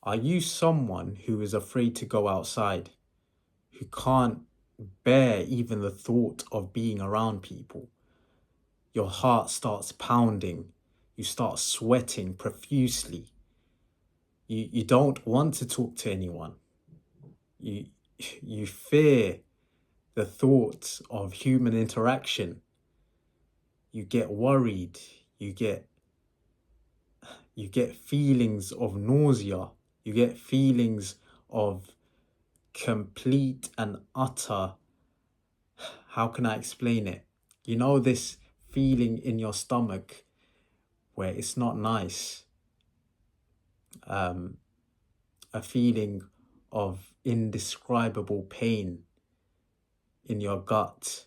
Are you someone who is afraid to go outside, who can't bear even the thought of being around people? Your heart starts pounding, you start sweating profusely. You don't want to talk to anyone. You you fear the thought of human interaction. You get worried, you get feelings of nausea, you get feelings of complete and utter, how can I explain it? You know, this feeling in your stomach where it's not nice, a feeling of indescribable pain in your gut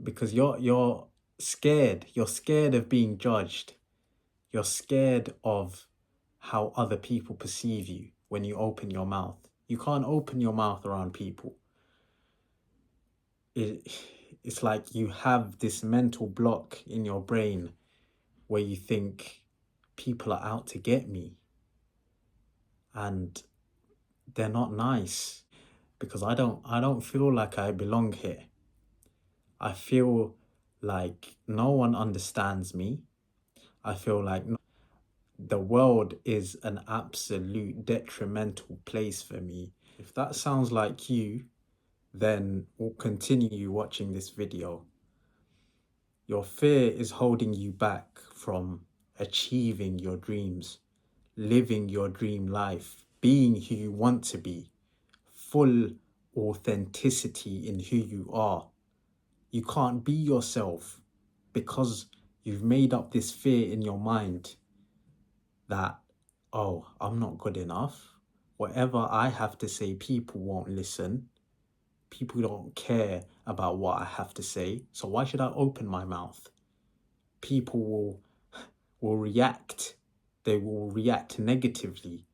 because you're scared. You're scared of being judged. You're scared of how other people perceive you when you open your mouth. You can't open your mouth around people. It's like you have this mental block in your brain where you think people are out to get me and they're not nice because I don't feel like I belong here. I feel like no one understands me. I feel like the world is an absolute detrimental place for me. If that sounds like you, then we'll continue watching this video. Your fear is holding you back from achieving your dreams, living your dream life, being who you want to be, full authenticity in who you are. You can't be yourself because you've made up this fear in your mind that, oh, I'm not good enough. Whatever I have to say, people won't listen. People don't care about what I have to say. So why should I open my mouth? People will react. They will react negatively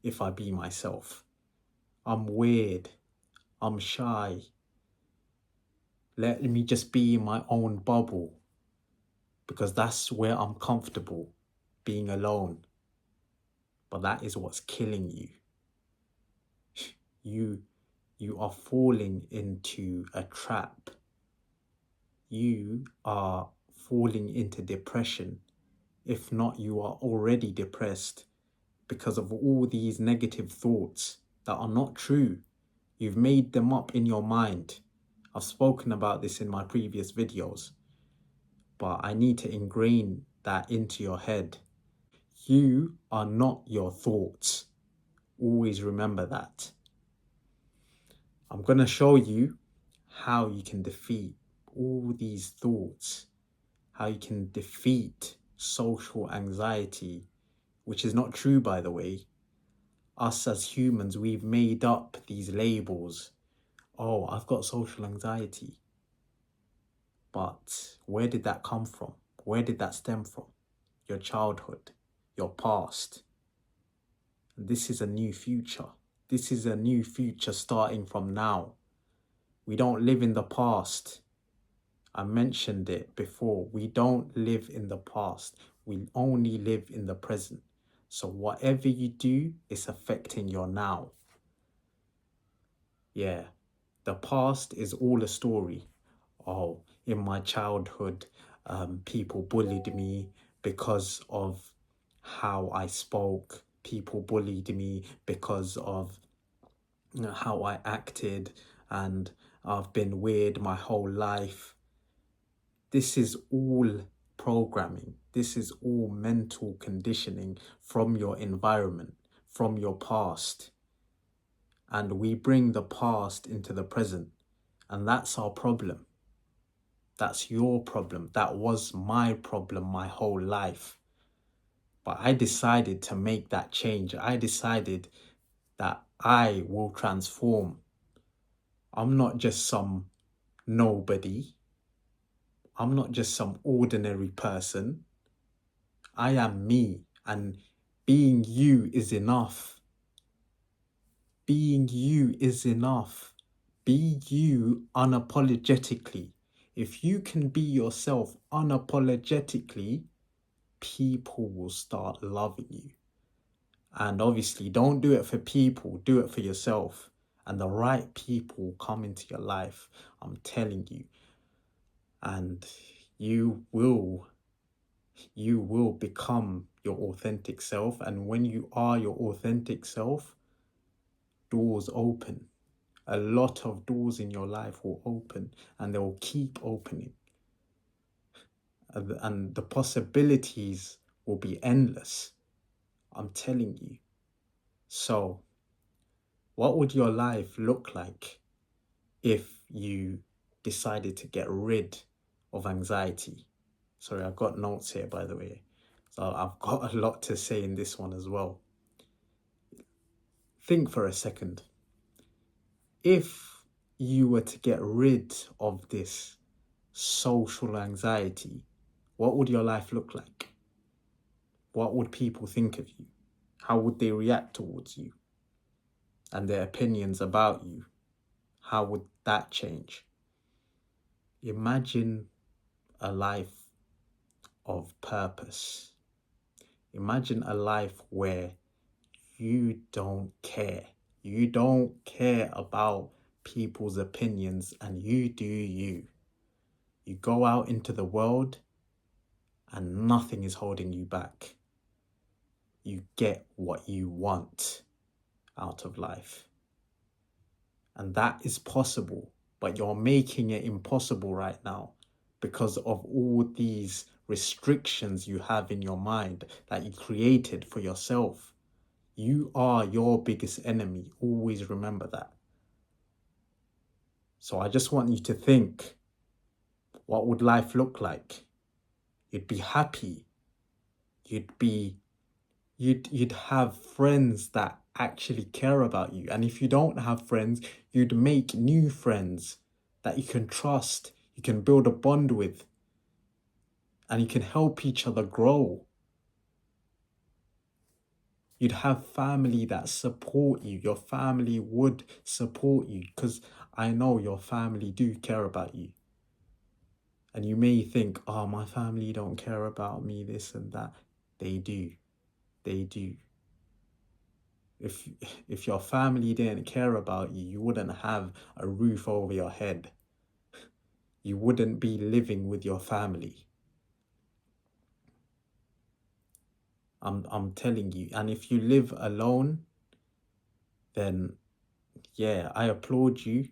if I be myself. I'm weird. I'm shy. Let me just be in my own bubble because that's where I'm comfortable, being alone. But that is what's killing you. You are falling into a trap. You are falling into depression. If not, you are already depressed because of all these negative thoughts that are not true. You've made them up in your mind. I've spoken about this in my previous videos, but I need to ingrain that into your head. You are not your thoughts. Always remember that. I'm going to show you how you can defeat all these thoughts, how you can defeat social anxiety, which is not true, by the way. Us as humans, we've made up these labels. Oh, I've got social anxiety. But where did that come from? Where did that stem from? Your childhood, your past. This is a new future. This is a new future starting from now. We don't live in the past. I mentioned it before. We don't live in the past. We only live in the present. So whatever you do is affecting your now. Yeah, the past is all a story. Oh, in my childhood, people bullied me because of how I spoke. People bullied me because of how I acted, and I've been weird my whole life. This is all programming. This is all mental conditioning from your environment, from your past. And we bring the past into the present. And that's our problem. That's your problem. That was my problem my whole life. But I decided to make that change. I decided that I will transform. I'm not just some nobody. I'm not just some ordinary person. I am me, and being you is enough. Being you is enough. Be you unapologetically. If you can be yourself unapologetically, people will start loving you. And obviously, don't do it for people, do it for yourself. And the right people come into your life, I'm telling you. And you will become your authentic self. And when you are your authentic self, doors open. A lot of doors in your life will open, and they will keep opening. And the possibilities will be endless. I'm telling you. So, what would your life look like if you decided to get rid of anxiety? Sorry, I've got notes here, by the way. So I've got a lot to say in this one as well. Think for a second. If you were to get rid of this social anxiety, what would your life look like? What would people think of you? How would they react towards you and their opinions about you? How would that change? Imagine a life of purpose. Imagine a life where you don't care. You don't care about people's opinions and you do you. You go out into the world and nothing is holding you back. You get what you want out of life. And that is possible, but you're making it impossible right now because of all these restrictions you have in your mind that you created for yourself. You are your biggest enemy. Always remember that. So I just want you to think, what would life look like? You'd be happy. You'd have friends that actually care about you. And if you don't have friends, you'd make new friends that you can trust, you can build a bond with, and you can help each other grow. You'd have family that support you. Your family would support you because I know your family do care about you. And you may think, oh, my family don't care about me, this and that. They do. They do. If your family didn't care about you, you wouldn't have a roof over your head. You wouldn't be living with your family. I'm telling you. And if you live alone, then yeah, I applaud you,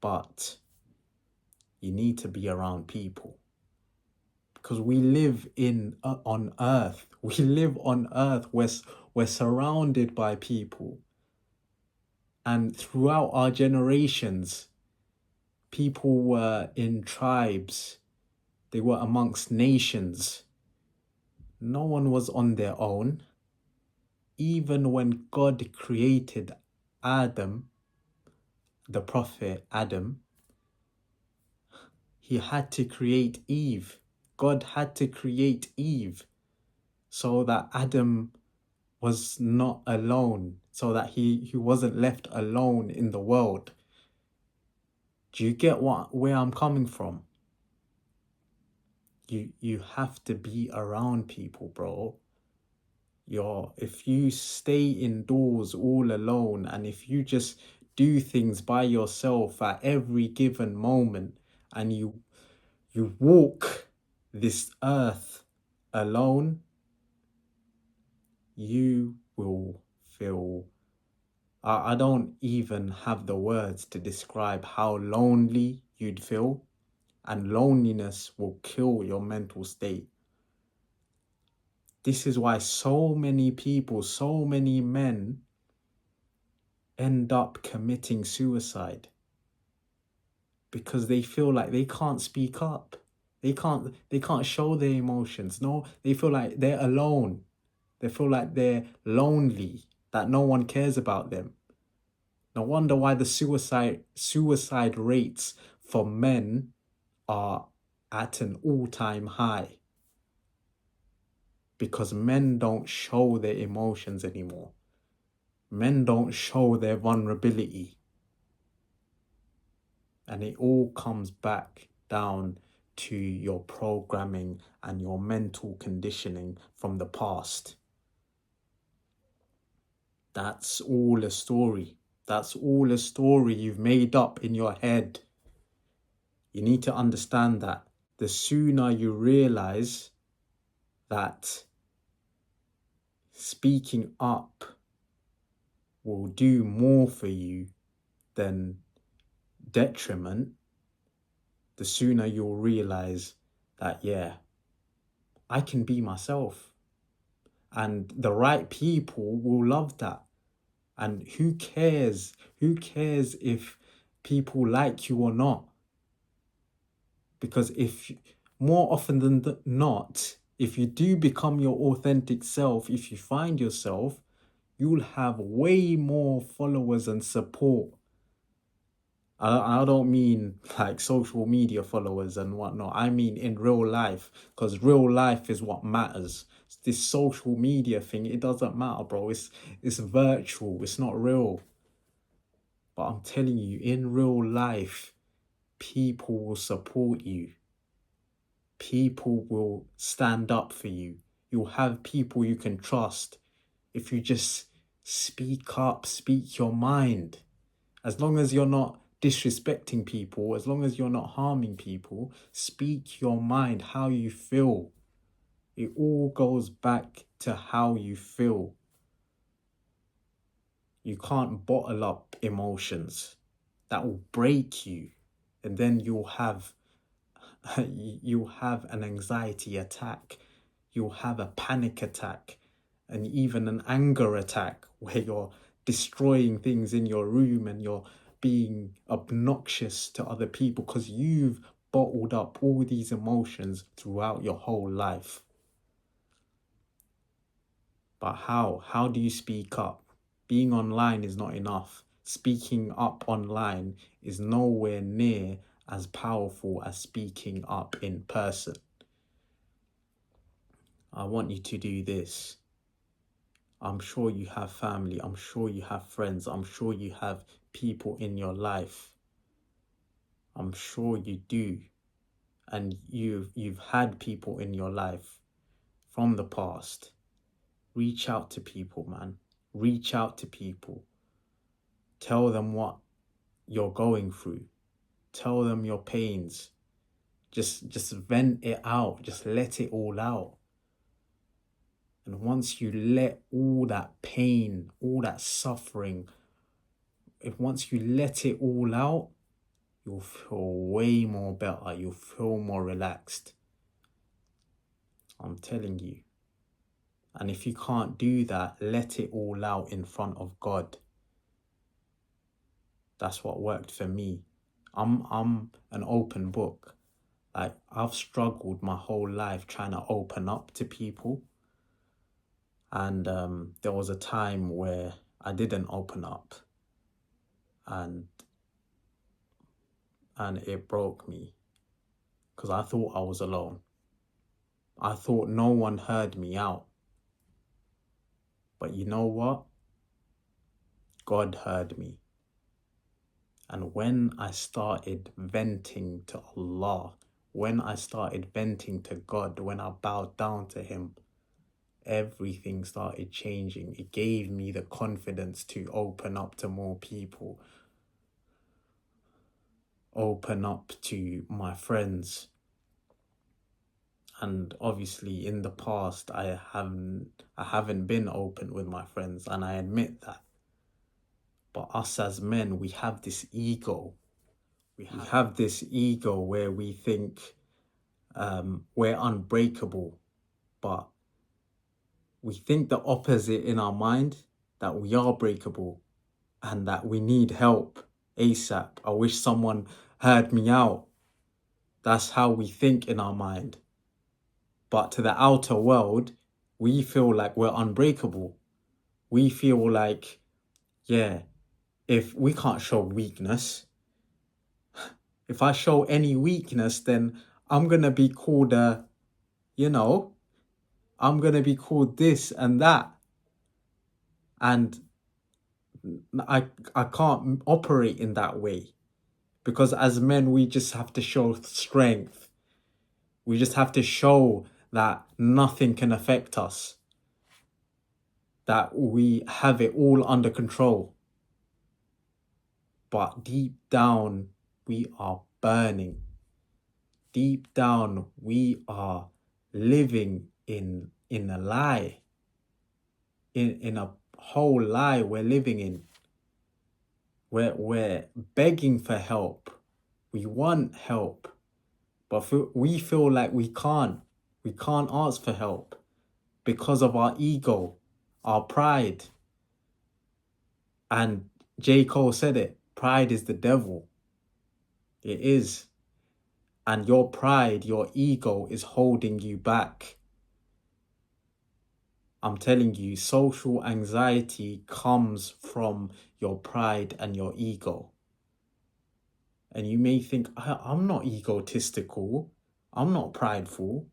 but you need to be around people. Because we live on earth. We live on earth. We're surrounded by people. And throughout our generations, people were in tribes. They were amongst nations. No one was on their own. Even when God created Adam, the prophet Adam, he had to create Eve. God had to create Eve so that Adam was not alone, so that he wasn't left alone in the world. Do you get where I'm coming from? You have to be around people, bro. If you stay indoors all alone and if you just do things by yourself at every given moment and you walk this earth alone, you will feel, I don't even have the words to describe how lonely you'd feel, and loneliness will kill your mental state. This is why so many people, so many men end up committing suicide, because they feel like they can't speak up. They can't show their emotions. No, they feel like they're alone. They feel like they're lonely, that no one cares about them. No wonder why the suicide rates for men are at an all-time high. Because men don't show their emotions anymore. Men don't show their vulnerability. And it all comes back down to your programming and your mental conditioning from the past. That's all a story. That's all a story you've made up in your head. You need to understand that the sooner you realize that speaking up will do more for you than detriment, the sooner you'll realize that, yeah, I can be myself. And the right people will love that. And who cares? Who cares if people like you or not? Because if more often than not, if you do become your authentic self, if you find yourself, you'll have way more followers and support. I don't mean like social media followers and whatnot. I mean in real life, because real life is what matters. This social media thing, it doesn't matter, bro. It's virtual. It's not real. But I'm telling you, in real life, people will support you. People will stand up for you. You'll have people you can trust if you just speak up, speak your mind. As long as you're not disrespecting people, as long as you're not harming people, speak your mind, how you feel. It all goes back to how you feel. You can't bottle up emotions. That will break you. And then you'll have an anxiety attack. You'll have a panic attack, and even an anger attack where you're destroying things in your room and you're being obnoxious to other people because you've bottled up all these emotions throughout your whole life. But how? How do you speak up? Being online is not enough. Speaking up online is nowhere near as powerful as speaking up in person. I want you to do this. I'm sure you have family. I'm sure you have friends. I'm sure you have people in your life. I'm sure you do. And you've had people in your life from the past. Reach out to people, man. Reach out to people. Tell them what you're going through. Tell them your pains. Just vent it out. Just let it all out. And once you let all that pain, all that suffering, once you let it all out, you'll feel way more better. You'll feel more relaxed. I'm telling you. And if you can't do that, let it all out in front of God. That's what worked for me. I'm an open book. Like, I've struggled my whole life trying to open up to people. And there was a time where I didn't open up. And it broke me. Because I thought I was alone. I thought no one heard me out. But you know what? God heard me. And when I started venting to Allah, when I started venting to God, when I bowed down to Him, everything started changing. It gave me the confidence to open up to more people, open up to my friends. And obviously in the past, I haven't been open with my friends, and I admit that. But us as men, we have this ego. We have this ego where we think we're unbreakable, but we think the opposite in our mind, that we are breakable and that we need help ASAP. I wish someone heard me out. That's how we think in our mind. But to the outer world, we feel like we're unbreakable. We feel like, yeah, if we can't show weakness, if I show any weakness, then I'm going to be called I'm going to be called this and that. And I can't operate in that way. Because as men, we just have to show strength. We just have to show that nothing can affect us. that we have it all under control. But deep down, we are burning. Deep down, we are living in a lie. In a whole lie we're living in. We're begging for help. We want help. But we feel like we can't. We can't ask for help because of our ego, our pride. And J. Cole said it, pride is the devil. It is. And your pride, your ego is holding you back. I'm telling you, social anxiety comes from your pride and your ego. And you may think, I'm not egotistical. I'm not prideful.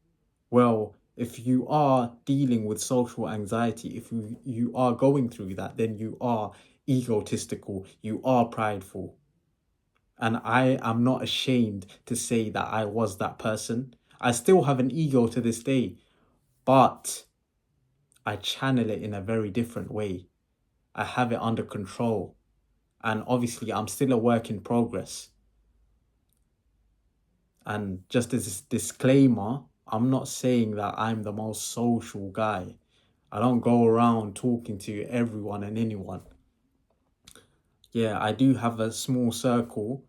Well, if you are dealing with social anxiety, if you are going through that, then you are egotistical. You are prideful. And I am not ashamed to say that I was that person. I still have an ego to this day, but I channel it in a very different way. I have it under control. And obviously, I'm still a work in progress. And just as a disclaimer, I'm not saying that I'm the most social guy. I don't go around talking to everyone and anyone. Yeah, I do have a small circle,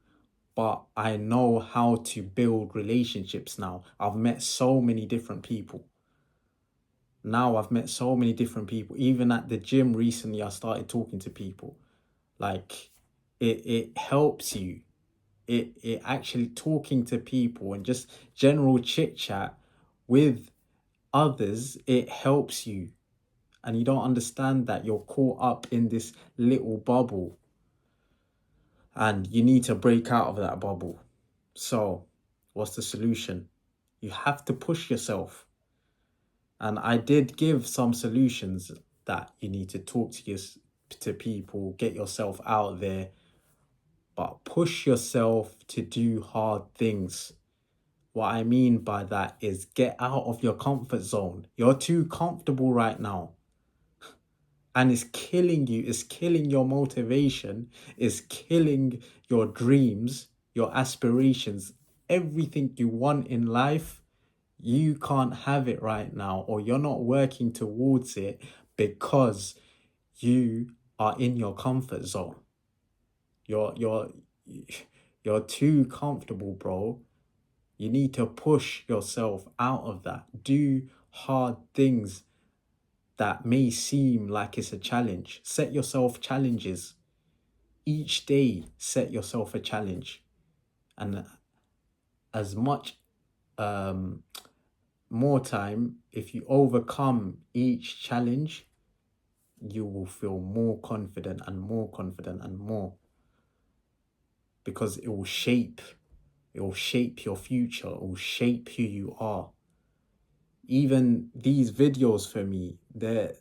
but I know how to build relationships now. I've met so many different people. Now I've met so many different people. Even at the gym recently, I started talking to people. Like, it helps you. It actually talking to people and just general chit chat with others, it helps you. And you don't understand that you're caught up in this little bubble. And you need to break out of that bubble. So, what's the solution? You have to push yourself. And I did give some solutions that you need to talk to people, get yourself out there, but push yourself to do hard things. What I mean by that is get out of your comfort zone. You're too comfortable right now. And it's killing you. It's killing your motivation. It's killing your dreams, your aspirations, everything you want in life. You can't have it right now, or you're not working towards it because you are in your comfort zone. You're you're too comfortable, bro. You need to push yourself out of that. Do hard things that may seem like it's a challenge. Set yourself challenges. Each day, set yourself a challenge. And as much more time, if you overcome each challenge, you will feel more confident and more confident and more. Because it will shape your future. It will shape who you are. Even these videos for me, they're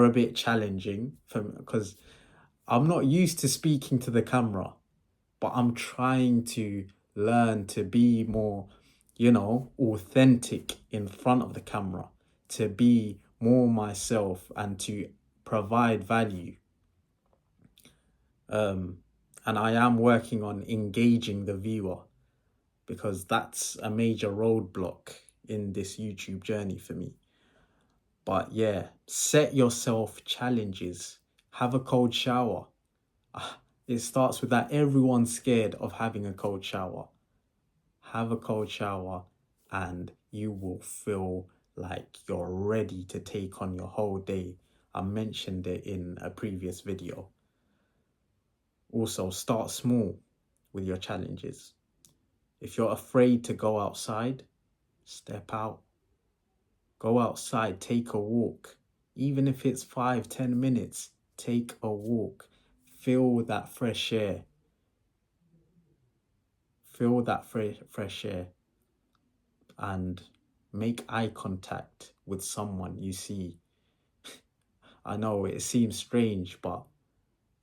a bit challenging for me because I'm not used to speaking to the camera, but I'm trying to learn to be more, authentic in front of the camera, to be more myself and to provide value. And I am working on engaging the viewer because that's a major roadblock in this YouTube journey for me. But yeah, set yourself challenges. Have a cold shower. It starts with that. Everyone's scared of having a cold shower. Have a cold shower and you will feel like you're ready to take on your whole day. I mentioned it in a previous video. Also, start small with your challenges. If you're afraid to go outside, step out. Go outside, take a walk. Even if it's 5-10 minutes, take a walk. Feel that fresh air. Feel that fresh air. And make eye contact with someone you see. I know it seems strange, but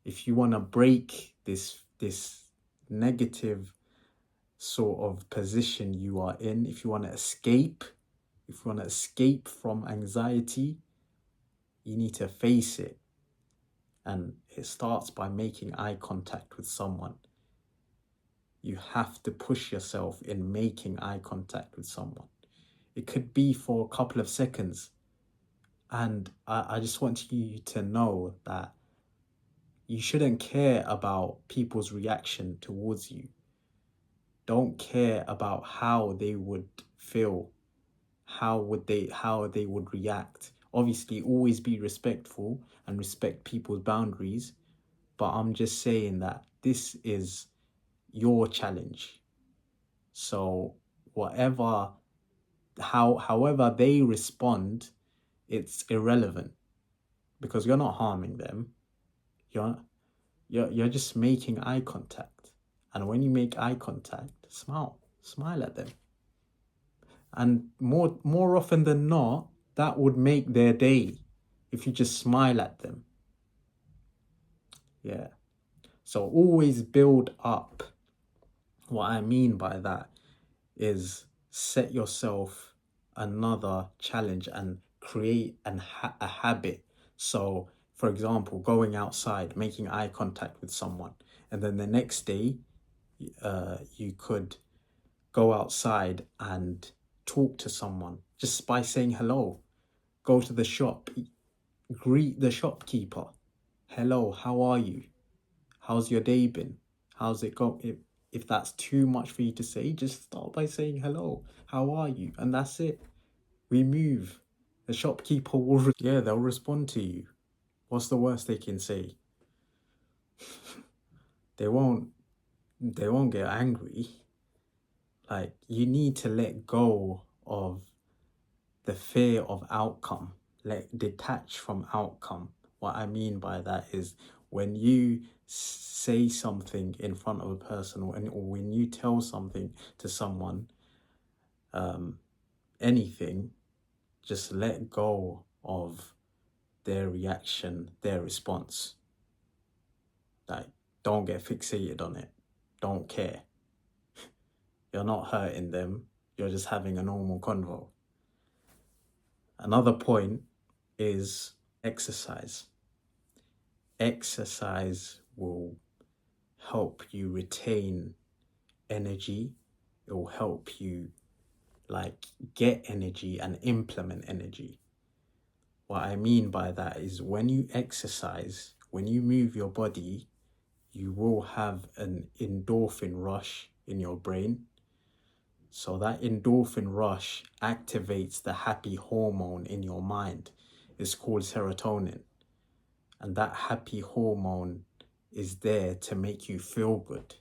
if you want to break this negative sort of position you are in, if you want to escape from anxiety, You need to face it. And it starts by making eye contact with someone. You have to push yourself in making eye contact with someone. It could be for a couple of seconds. And I just want you to know that you shouldn't care about people's reaction towards you. Don't care about how they would feel, how they would react. Obviously, always be respectful and respect people's boundaries. But I'm just saying that this is your challenge. So however they respond, it's irrelevant because you're not harming them. You're you're just making eye contact. And when you make eye contact, smile at them. And more often than not, that would make their day if you just smile at them. Yeah. So always build up. What I mean by that is set yourself another challenge and create a habit. So, for example, going outside, making eye contact with someone, and then the next day, you could go outside and talk to someone just by saying hello. Go to the shop, greet the shopkeeper. Hello, how are you? How's your day been? How's it go? If that's too much for you to say, just start by saying hello. How are you? And that's it. We move. The shopkeeper will, yeah, they'll respond to you. What's the worst they can say? They won't. They won't get angry. Like, you need to let go of the fear of outcome. Detach from outcome. What I mean by that is when you say something in front of a person, or when you tell something to someone, anything, just let go of their reaction, their response. Like, don't get fixated on it. Don't care. You're not hurting them. You're just having a normal convo. Another point is exercise. Exercise will help you retain energy. It will help you get energy and implement energy. What I mean by that is when you exercise, when you move your body, you will have an endorphin rush in your brain. So that endorphin rush activates the happy hormone in your mind. It's called serotonin. And that happy hormone is there to make you feel good.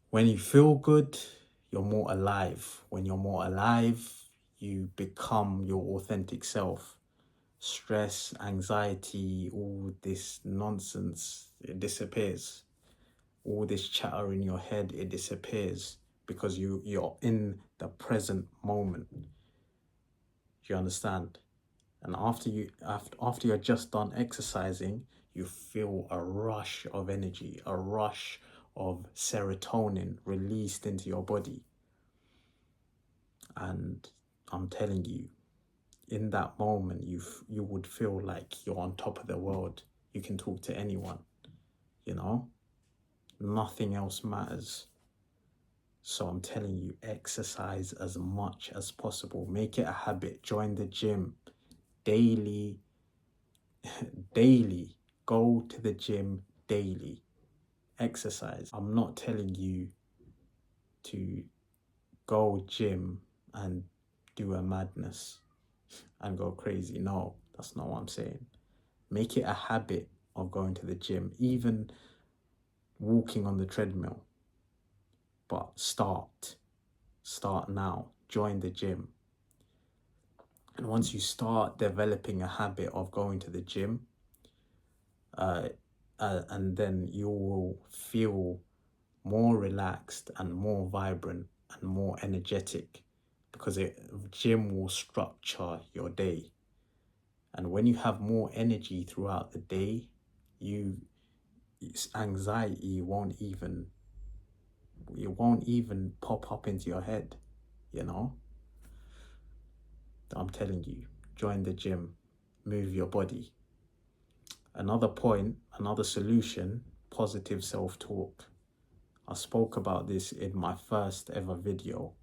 When you feel good, you're more alive. When you're more alive, you become your authentic self. Stress, anxiety, all this nonsense, it disappears. All this chatter in your head, it disappears because you're in the present moment. Do you understand? And after you're just done exercising, you feel a rush of energy, a rush of serotonin released into your body. And I'm telling you, in that moment, you would feel like you're on top of the world. You can talk to anyone, you know? Nothing else matters. So I'm telling you, exercise as much as possible. Make it a habit. Join the gym daily. Daily. Go to the gym daily. Exercise. I'm not telling you to go gym and do a madness and go crazy. No, that's not what I'm saying. Make it a habit of going to the gym, even walking on the treadmill. But start now. Join the gym. And once you start developing a habit of going to the gym, and then you will feel more relaxed and more vibrant and more energetic because gym will structure your day. And when you have more energy throughout the day, anxiety won't even pop up into your head, you know? I'm telling you, join the gym. move your body. Another point, another solution, positive self-talk. I spoke about this in my first ever video.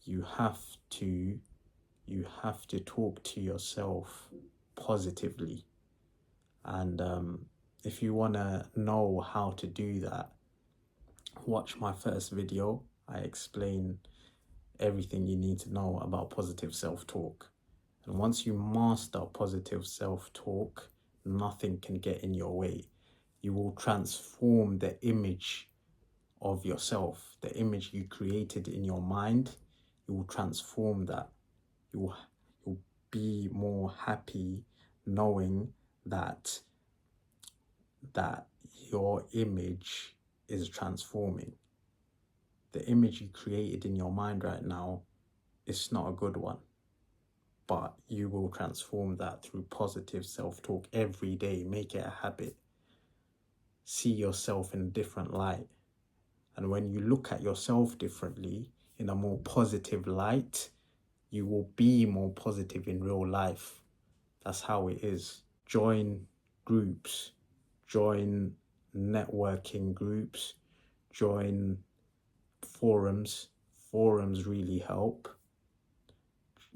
You have to talk to yourself positively. And if you want to know how to do that, watch my first video. I explain everything you need to know about positive self-talk. And once you master positive self-talk, nothing can get in your way. You will transform the image of yourself, the image you created in your mind. You will transform that. You'll be more happy knowing that your image is transforming. The image you created in your mind right now is not a good one, but you will transform that through positive self-talk every day. Make it a habit. See yourself in a different light. And when you look at yourself differently, in a more positive light, you will be more positive in real life. That's how it is. Join groups, join networking groups, join forums. Forums really help.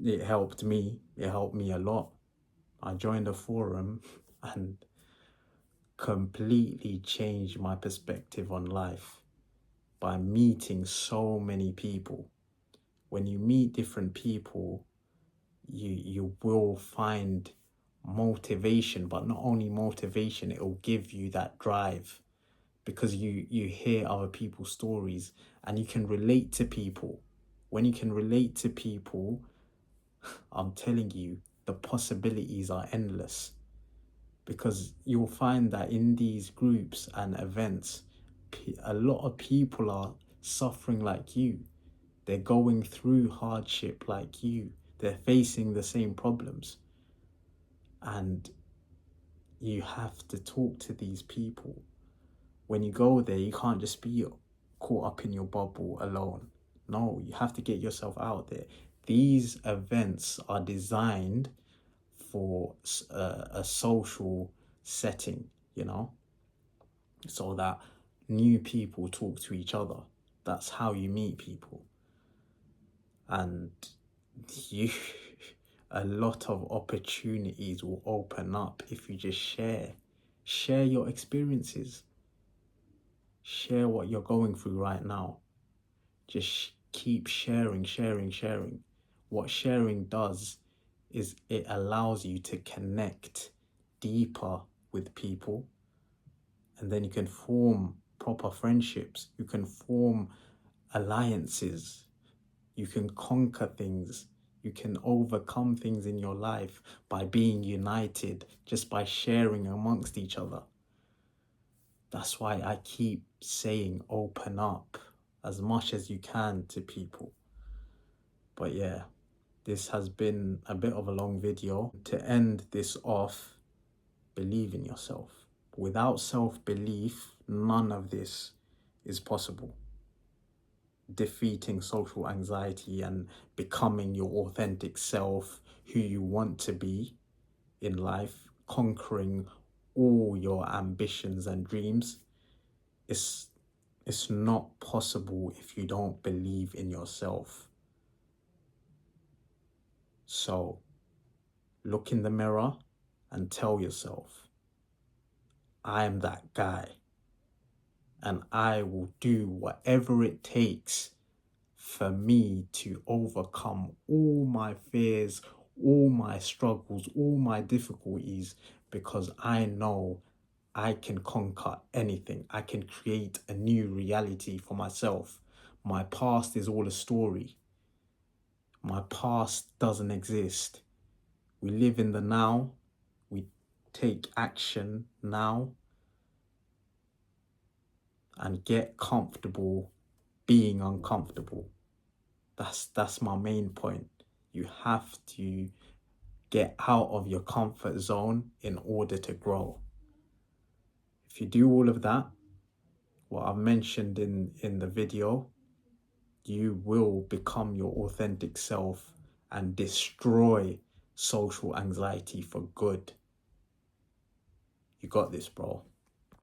It helped me a lot. I joined a forum and completely changed my perspective on life by meeting so many people. When you meet different people, you will find motivation, but not only motivation, it will give you that drive, because you hear other people's stories and you can relate to people. When you can relate to people, I'm telling you, the possibilities are endless, because you'll find that in these groups and events, a lot of people are suffering like you. They're going through hardship like you. They're facing the same problems. And you have to talk to these people. When you go there, you can't just be caught up in your bubble alone. No, you have to get yourself out there. These events are designed for a social setting, so that new people talk to each other. That's how you meet people. And a lot of opportunities will open up if you just share your experiences, share what you're going through right now. Just keep sharing. What sharing does is it allows you to connect deeper with people, and then you can form proper friendships, you can form alliances, you can conquer things, you can overcome things in your life by being united, just by sharing amongst each other. That's why I keep saying open up as much as you can to people. But yeah, this has been a bit of a long video. To end this off, believe in yourself. Without self-belief, none of this is possible. Defeating social anxiety and becoming your authentic self, who you want to be in life, conquering all your ambitions and dreams, it's not possible if you don't believe in yourself. So look in the mirror and tell yourself, I am that guy, and I will do whatever it takes for me to overcome all my fears, all my struggles, all my difficulties, because I know I can conquer anything. I can create a new reality for myself. My past is all a story. My past doesn't exist. We live in the now. We take action now and get comfortable being uncomfortable. That's my main point. You have to get out of your comfort zone in order to grow. If you do all of that, what I've mentioned in the video, you will become your authentic self and destroy social anxiety for good. You got this, bro.